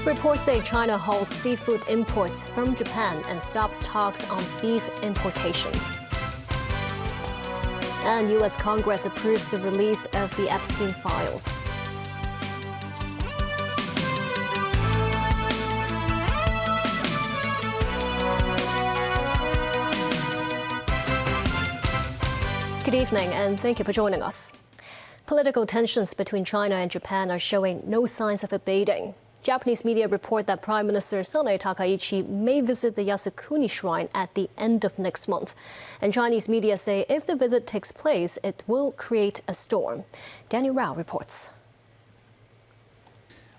Reports say China halts seafood imports from Japan and stops talks on beef importation. And U.S. Congress approves the release of the Epstein files. Good evening, and thank you for joining us. Political tensions between China and Japan are showing no signs of abating. Japanese media report that Prime Minister Sanae Takaichi may visit the Yasukuni Shrine at the end of next month. And Chinese media say if the visit takes place, it will create a storm. Daniel Rao reports.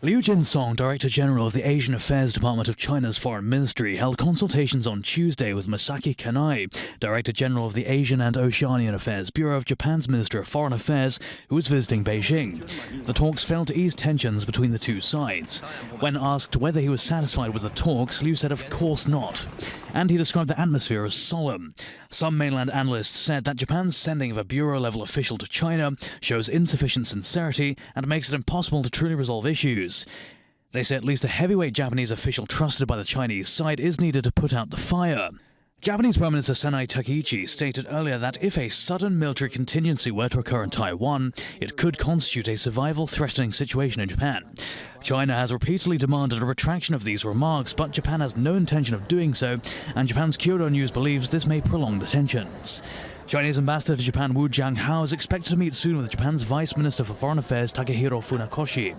Liu Jinsong, Director General of the Asian Affairs Department of China's Foreign Ministry, held consultations on Tuesday with Masaki Kanai, Director General of the Asian and Oceanian Affairs Bureau of Japan's Minister of Foreign Affairs, who was visiting Beijing. The talks failed to ease tensions between the two sides. When asked whether he was satisfied with the talks, Liu said of course not. And he described the atmosphere as solemn. Some mainland analysts said that Japan's sending of a bureau-level official to China shows insufficient sincerity and makes it impossible to truly resolve issues. They say at least a heavyweight Japanese official trusted by the Chinese side is needed to put out the fire. Japanese Prime Minister Sanae Takaichi stated earlier that if a sudden military contingency were to occur in Taiwan, it could constitute a survival-threatening situation in Japan. China has repeatedly demanded a retraction of these remarks, but Japan has no intention of doing so, and Japan's Kyodo News believes this may prolong the tensions. Chinese ambassador to Japan Wu Jianghao is expected to meet soon with Japan's Vice Minister for Foreign Affairs Takehiro Funakoshi.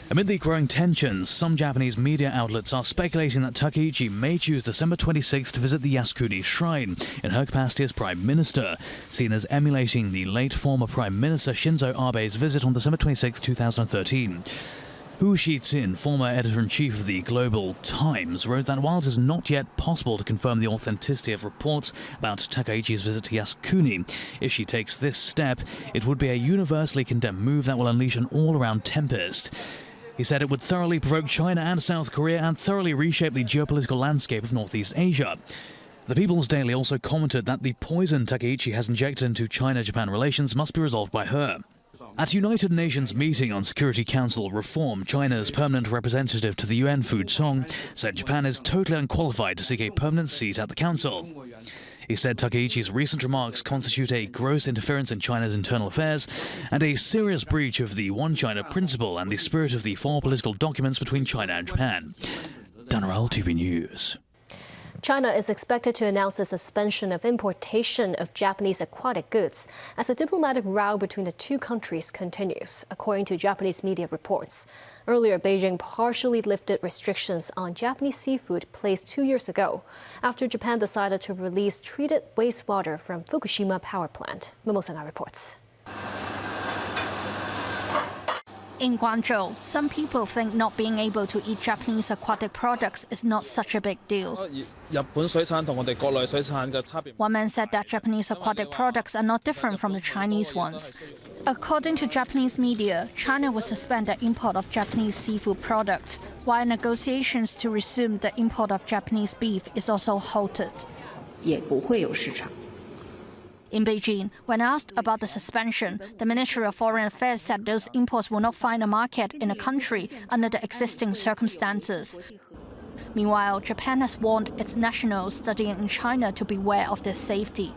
Amid the growing tensions, some Japanese media outlets are speculating that Takaichi may choose December 26th to visit the Yasukuni Shrine in her capacity as Prime Minister, seen as emulating the late former Prime Minister Shinzo Abe's visit on December 26, 2013. Hu Xijin, former editor-in-chief of the Global Times, wrote that while it is not yet possible to confirm the authenticity of reports about Takaichi's visit to Yasukuni, if she takes this step, it would be a universally condemned move that will unleash an all-around tempest. He said it would thoroughly provoke China and South Korea and thoroughly reshape the geopolitical landscape of Northeast Asia. The People's Daily also commented that the poison Takaichi has injected into China-Japan relations must be resolved by her. At United Nations meeting on Security Council reform, China's permanent representative to the UN, Fu Zong, said Japan is totally unqualified to seek a permanent seat at the Council. He said Takaichi's recent remarks constitute a gross interference in China's internal affairs and a serious breach of the One China principle and the spirit of the four political documents between China and Japan. Dan Rao, TV News. China is expected to announce a suspension of importation of Japanese aquatic goods as the diplomatic row between the two countries continues, according to Japanese media reports. Earlier, Beijing partially lifted restrictions on Japanese seafood placed 2 years ago after Japan decided to release treated wastewater from Fukushima power plant. Mimosanga reports. In Guangzhou, some people think not being able to eat Japanese aquatic products is not such a big deal. One man said that Japanese aquatic products are not different from the Chinese ones. According to Japanese media, China will suspend the import of Japanese seafood products, while negotiations to resume the import of Japanese beef is also halted. In Beijing, when asked about the suspension, the Ministry of Foreign Affairs said those imports will not find a market in the country under the existing circumstances. Meanwhile, Japan has warned its nationals studying in China to beware of their safety.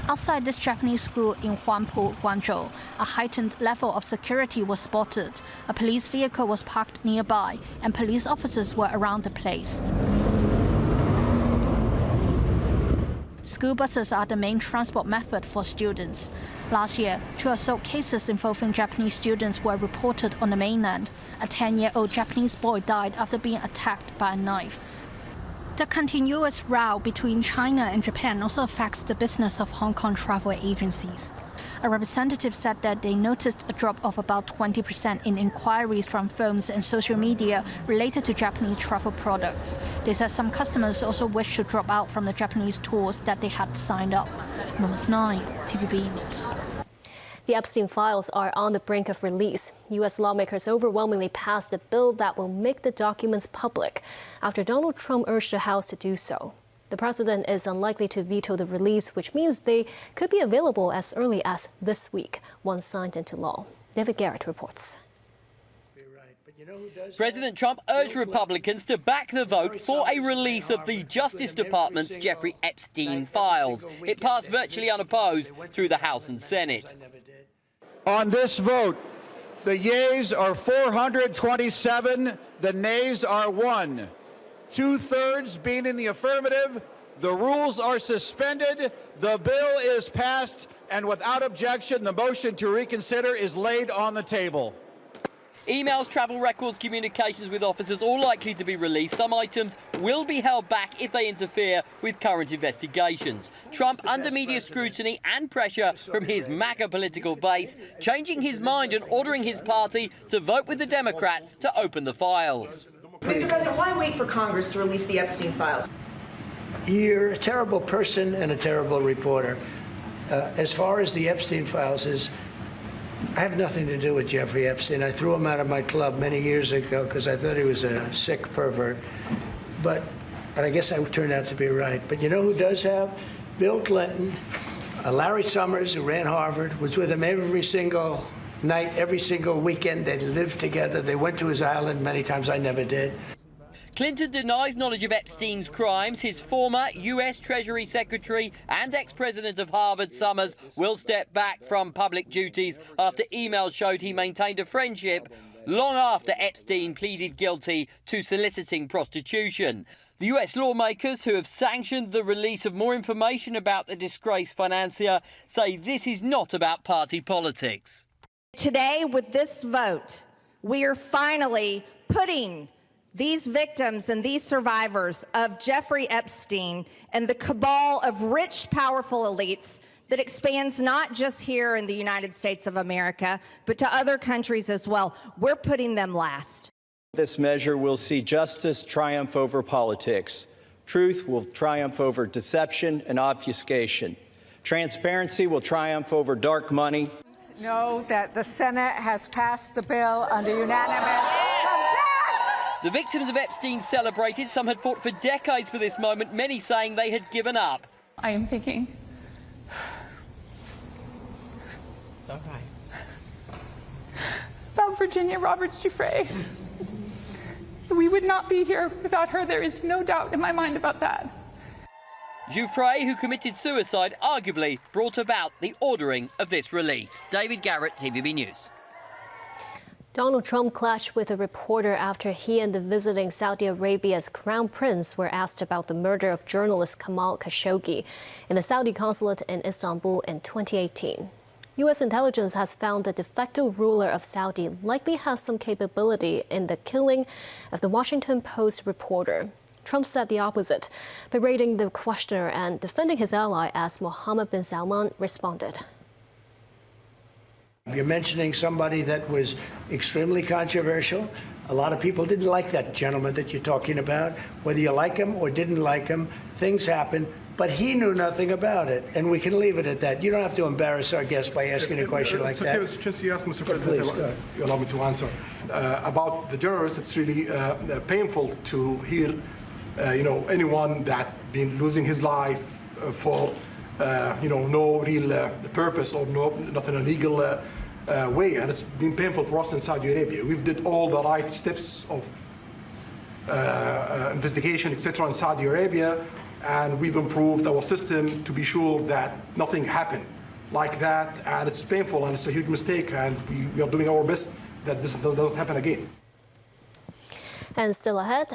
Outside this Japanese school in Huanpu, Guangzhou, a heightened level of security was spotted. A police vehicle was parked nearby, and police officers were around the place. School buses are the main transport method for students. Last year, 2 assault cases involving Japanese students were reported on the mainland. A 10-year-old Japanese boy died after being attacked by a knife. The continuous row between China and Japan also affects the business of Hong Kong travel agencies. A representative said that they noticed a drop of about 20% in inquiries from phones and social media related to Japanese travel products. They said some customers also wished to drop out from the Japanese tours that they had signed up. Numbers 9, TVB News. The Epstein files are on the brink of release. U.S. lawmakers overwhelmingly passed a bill that will make the documents public after Donald Trump urged the House to do so. The president is unlikely to veto the release, which means they could be available as early as this week, once signed into law. David Garrett reports. President Trump urged Republicans to back the vote for a release of the Justice Department's Jeffrey Epstein files. It passed virtually unopposed through the House and Senate. On this vote, the yeas are 427, the nays are 1. 2/3 being in the affirmative, the rules are suspended, the bill is passed, and without objection, the motion to reconsider is laid on the table. Emails, travel records, communications with officers all likely to be released. Some items will be held back if they interfere with current investigations. Trump under media scrutiny and pressure from his MAGA political base, changing his mind and ordering his party to vote with the Democrats to open the files. Mr. President, why wait for Congress to release the Epstein files? You're a terrible person and a terrible reporter. As far as the Epstein files I have nothing to do with Jeffrey Epstein. I threw him out of my club many years ago because I thought he was a sick pervert. But I guess I turned out to be right. But you know who does have? Bill Clinton, Larry Summers, who ran Harvard, was with him every single night, every single weekend. They lived together. They went to his island many times. I never did. Clinton denies knowledge of Epstein's crimes. His former U.S. Treasury Secretary and ex-president of Harvard, Summers, will step back from public duties after emails showed he maintained a friendship long after Epstein pleaded guilty to soliciting prostitution. The U.S. lawmakers who have sanctioned the release of more information about the disgraced financier say this is not about party politics. Today, with this vote, we are finally putting these victims and these survivors of Jeffrey Epstein and the cabal of rich, powerful elites that expands not just here in the United States of America, but to other countries as well. We're putting them last. This measure will see justice triumph over politics. Truth will triumph over deception and obfuscation. Transparency will triumph over dark money. Know that the Senate has passed the bill under unanimous consent. The victims of Epstein celebrated. Some had fought for decades for this moment, many saying they had given up. I am thinking. It's all right. About Virginia Roberts Giuffre. We would not be here without her. There is no doubt in my mind about that. Giuffre, who committed suicide, arguably brought about the ordering of this release. David Garrett, TVB News. Donald Trump clashed with a reporter after he and the visiting Saudi Arabia's crown prince were asked about the murder of journalist Jamal Khashoggi in the Saudi consulate in Istanbul in 2018. U.S. intelligence has found the de facto ruler of Saudi likely has some capability in the killing of the Washington Post reporter. Trump said the opposite, berating the questioner and defending his ally as Mohammed bin Salman responded. You're mentioning somebody that was extremely controversial. A lot of people didn't like that gentleman that you're talking about. Whether you like him or didn't like him, things happen. But he knew nothing about it, and we can leave it at that. You don't have to embarrass our guest by asking a question like that. Okay, just you ask, Mr. President, you allow me to answer. About the journalists, it's really painful to hear, anyone that been losing his life for, no real purpose or not in a legal way, and it's been painful for us in Saudi Arabia. We've did all the right steps of investigation, etc., in Saudi Arabia, and we've improved our system to be sure that nothing happened like that, and it's painful and it's a huge mistake, and we are doing our best that this doesn't happen again. And still ahead,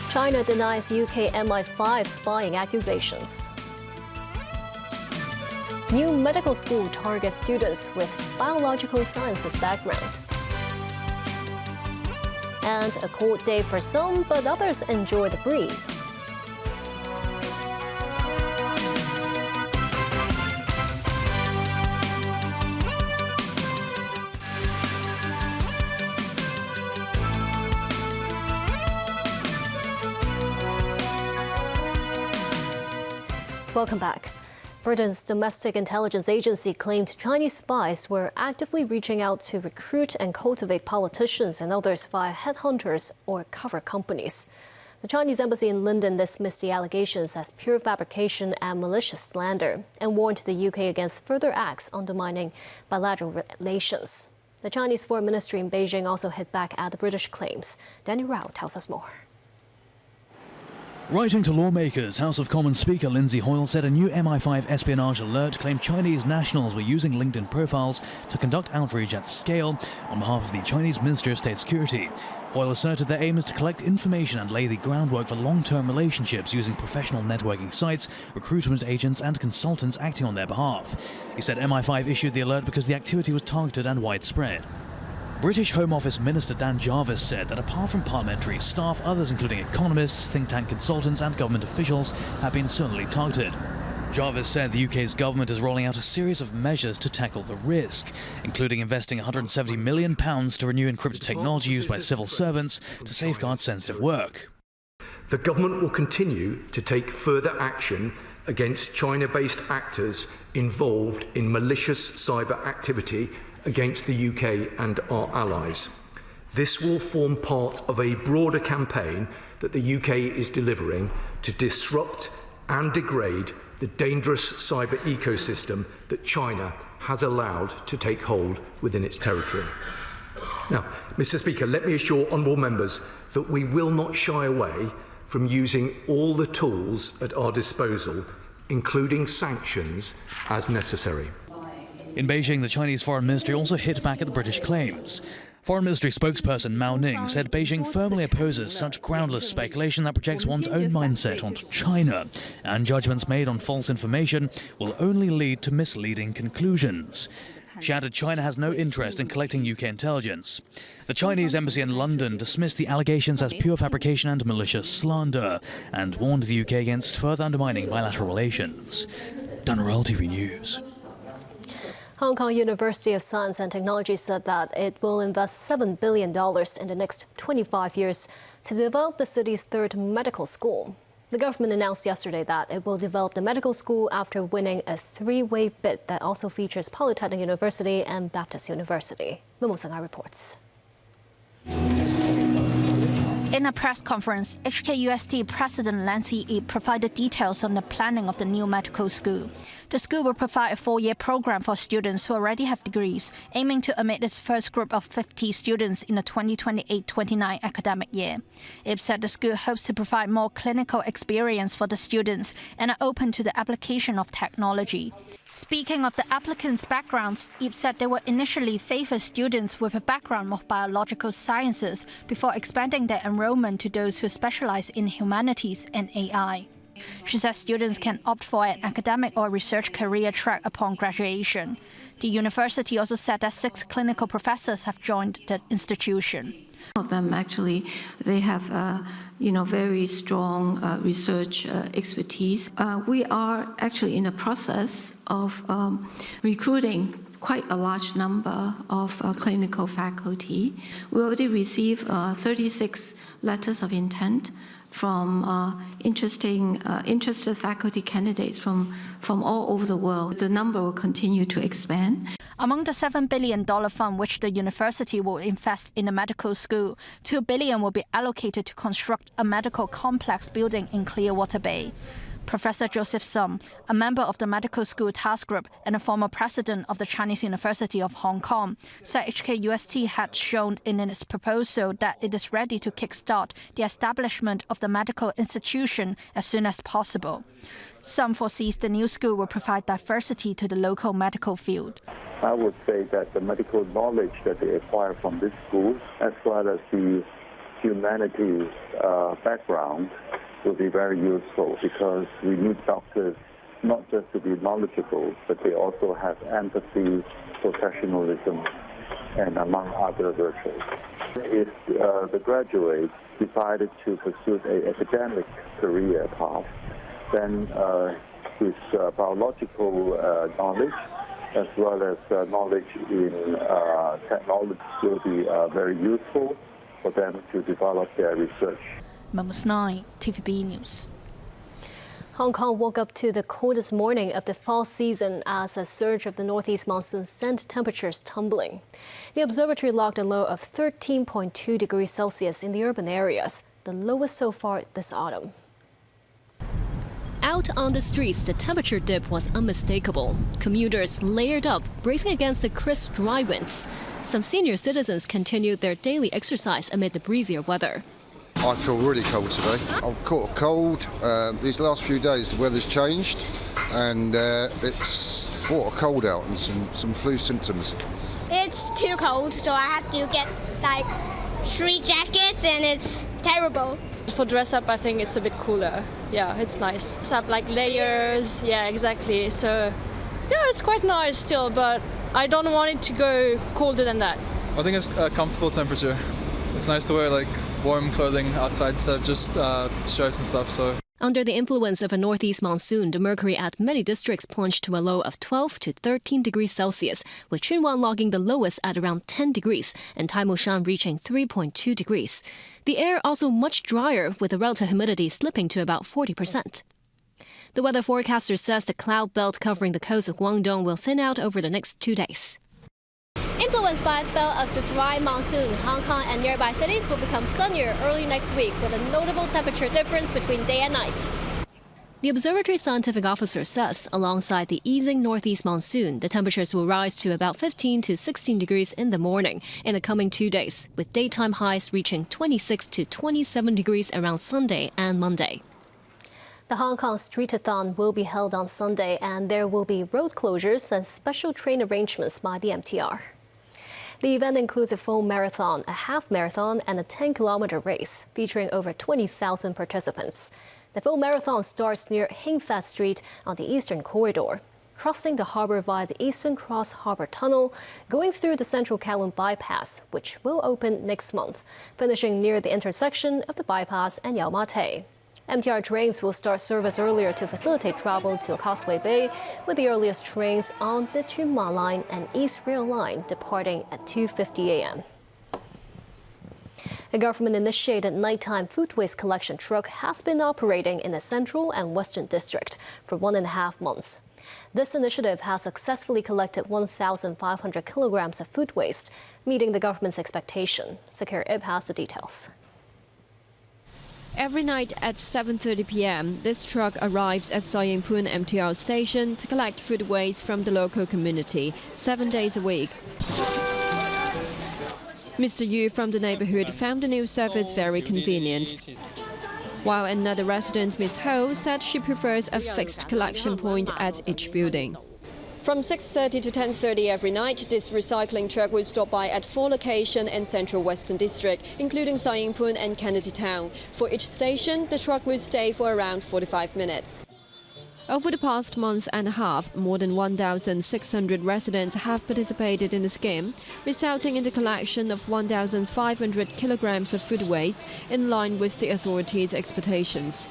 China denies UK MI5 spying accusations. New medical school targets students with biological sciences background. And a cold day for some, but others enjoy the breeze. Welcome back. Britain's domestic intelligence agency claimed Chinese spies were actively reaching out to recruit and cultivate politicians and others via headhunters or cover companies. The Chinese embassy in London dismissed the allegations as pure fabrication and malicious slander and warned the UK against further acts undermining bilateral relations. The Chinese Foreign Ministry in Beijing also hit back at the British claims. Danny Rao tells us more. Writing to lawmakers, House of Commons Speaker Lindsay Hoyle said a new MI5 espionage alert claimed Chinese nationals were using LinkedIn profiles to conduct outreach at scale on behalf of the Chinese Minister of State Security. Hoyle asserted their aim is to collect information and lay the groundwork for long-term relationships using professional networking sites, recruitment agents and consultants acting on their behalf. He said MI5 issued the alert because the activity was targeted and widespread. British Home Office Minister Dan Jarvis said that apart from parliamentary staff, others including economists, think tank consultants and government officials have been similarly targeted. Jarvis said the UK's government is rolling out a series of measures to tackle the risk, including investing £170 million to renew encrypted technology used by civil servants to safeguard sensitive work. The government will continue to take further action against China-based actors involved in malicious cyber activity against the UK and our allies. This will form part of a broader campaign that the UK is delivering to disrupt and degrade the dangerous cyber ecosystem that China has allowed to take hold within its territory. Now, Mr. Speaker, let me assure honourable members that we will not shy away from using all the tools at our disposal, including sanctions, as necessary. In Beijing, the Chinese Foreign Ministry also hit back at the British claims. Foreign Ministry spokesperson Mao Ning said Beijing firmly opposes such groundless speculation that projects one's own mindset onto China, and judgments made on false information will only lead to misleading conclusions. She added China has no interest in collecting UK intelligence. The Chinese embassy in London dismissed the allegations as pure fabrication and malicious slander, and warned the UK against further undermining bilateral relations. Dunrell, TV News. Hong Kong University of Science and Technology said that it will invest $7 billion in the next 25 years to develop the city's third medical school. The government announced yesterday that it will develop the medical school after winning a three-way bid that also features Polytechnic University and Baptist University. Momo Sangai reports. In a press conference, HKUST President Lancy Ip provided details on the planning of the new medical school. The school will provide a 4-year program for students who already have degrees, aiming to admit its first group of 50 students in the 2028-29 academic year. Ip said the school hopes to provide more clinical experience for the students and are open to the application of technology. Speaking of the applicants' backgrounds, Ip said they will initially favor students with a background of biological sciences before expanding their enrollment to those who specialize in humanities and AI. She says students can opt for an academic or research career track upon graduation. The university also said that 6 clinical professors have joined the institution. Of them actually, they have very strong research expertise. We are actually in the process of recruiting quite a large number of clinical faculty. We already received 36 letters of intent from interested faculty candidates from all over the world. The number will continue to expand. Among the $7 billion fund which the university will invest in the medical school, $2 billion will be allocated to construct a medical complex building in Clearwater Bay. Professor Joseph Sum, a member of the Medical School Task Group and a former president of the Chinese University of Hong Kong, said HKUST had shown in its proposal that it is ready to kickstart the establishment of the medical institution as soon as possible. Sum foresees the new school will provide diversity to the local medical field. I would say that the medical knowledge that they acquire from this school, as well as the humanities background, will be very useful because we need doctors not just to be knowledgeable, but they also have empathy, professionalism, and among other virtues. If the graduates decided to pursue an academic career path, then his biological knowledge as well as knowledge in technology will be very useful for them to develop their research. Momo 9, TVB News. Hong Kong woke up to the coldest morning of the fall season as a surge of the northeast monsoon sent temperatures tumbling. The observatory logged a low of 13.2 degrees Celsius in the urban areas. the lowest so far this autumn. Out on the streets, the temperature dip was unmistakable. Commuters layered up, bracing against the crisp, dry winds. Some senior citizens continued their daily exercise amid the breezier weather. I feel really cold today. I've caught a cold. These last few days the weather's changed and it's brought a cold out and some flu symptoms. It's too cold, so I have to get like 3 jackets and it's terrible. For dress up, I think it's a bit cooler. Yeah, it's nice. It's up like layers, yeah, exactly. So, yeah, it's quite nice still, but I don't want it to go colder than that. I think it's a comfortable temperature. It's nice to wear like warm clothing outside instead of just shirts and stuff, so. Under the influence of a northeast monsoon, the mercury at many districts plunged to a low of 12 to 13 degrees Celsius, with Chunwan logging the lowest at around 10 degrees and Taimoshan reaching 3.2 degrees. The air also much drier, with the relative humidity slipping to about 40%. The weather forecaster says the cloud belt covering the coast of Guangdong will thin out over the next 2 days. Influenced by a spell of the dry monsoon, Hong Kong and nearby cities will become sunnier early next week, with a notable temperature difference between day and night. The observatory's scientific officer says, alongside the easing northeast monsoon, the temperatures will rise to about 15 to 16 degrees in the morning in the coming 2 days, with daytime highs reaching 26 to 27 degrees around Sunday and Monday. The Hong Kong Streetathon will be held on Sunday, and there will be road closures and special train arrangements by the MTR. The event includes a full marathon, a half marathon, and a 10-kilometer race, featuring over 20,000 participants. The full marathon starts near Hing Fat Street on the Eastern Corridor, crossing the harbour via the Eastern Cross Harbour Tunnel, going through the Central Kowloon Bypass, which will open next month, finishing near the intersection of the bypass and Yau Ma Tei. MTR trains will start service earlier to facilitate travel to Causeway Bay, with the earliest trains on the Tuen Ma Line and East Rail Line departing at 2:50 a.m. A government-initiated nighttime food waste collection truck has been operating in the Central and Western District for 1.5 months. This initiative has successfully collected 1,500 kilograms of food waste, meeting the government's expectation. Sakir Ib has the details. Every night at 7:30 p.m., this truck arrives at Sai Ying Pun MTR station to collect food waste from the local community 7 days a week. Mr. Yu from the neighborhood found the new service very convenient, while another resident, Ms. Ho, said she prefers a fixed collection point at each building. From 6:30 to 10:30 every night, this recycling truck will stop by at 4 locations in Central Western District, including Sai Ying Pun and Kennedy Town. For each station, the truck will stay for around 45 minutes. Over the past month and a half, more than 1,600 residents have participated in the scheme, resulting in the collection of 1,500 kilograms of food waste, in line with the authorities' expectations.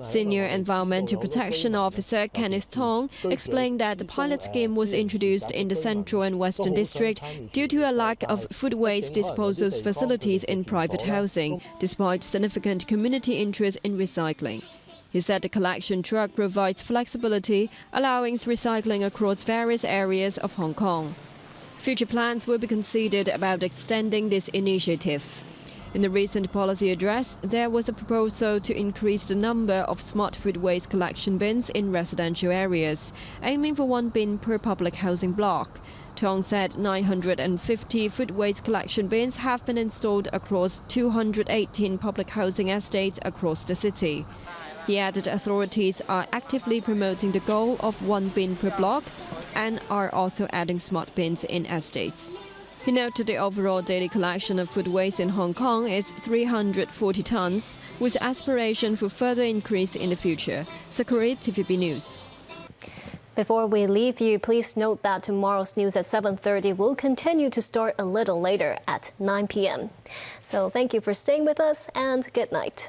Senior Environmental Protection Officer Kenneth Tong explained that the pilot scheme was introduced in the Central and Western District due to a lack of food waste disposal facilities in private housing, despite significant community interest in recycling. He said the collection truck provides flexibility, allowing recycling across various areas of Hong Kong. Future plans will be considered about extending this initiative. In the recent policy address, there was a proposal to increase the number of smart food waste collection bins in residential areas, aiming for 1 bin per public housing block. Tong said 950 food waste collection bins have been installed across 218 public housing estates across the city. He added authorities are actively promoting the goal of 1 bin per block and are also adding smart bins in estates. He noted the overall daily collection of food waste in Hong Kong is 340 tons, with aspiration for further increase in the future. Sakura, TVB News. Before we leave you, please note that tomorrow's news at 7:30 will continue to start a little later at 9 p.m. So thank you for staying with us, and good night.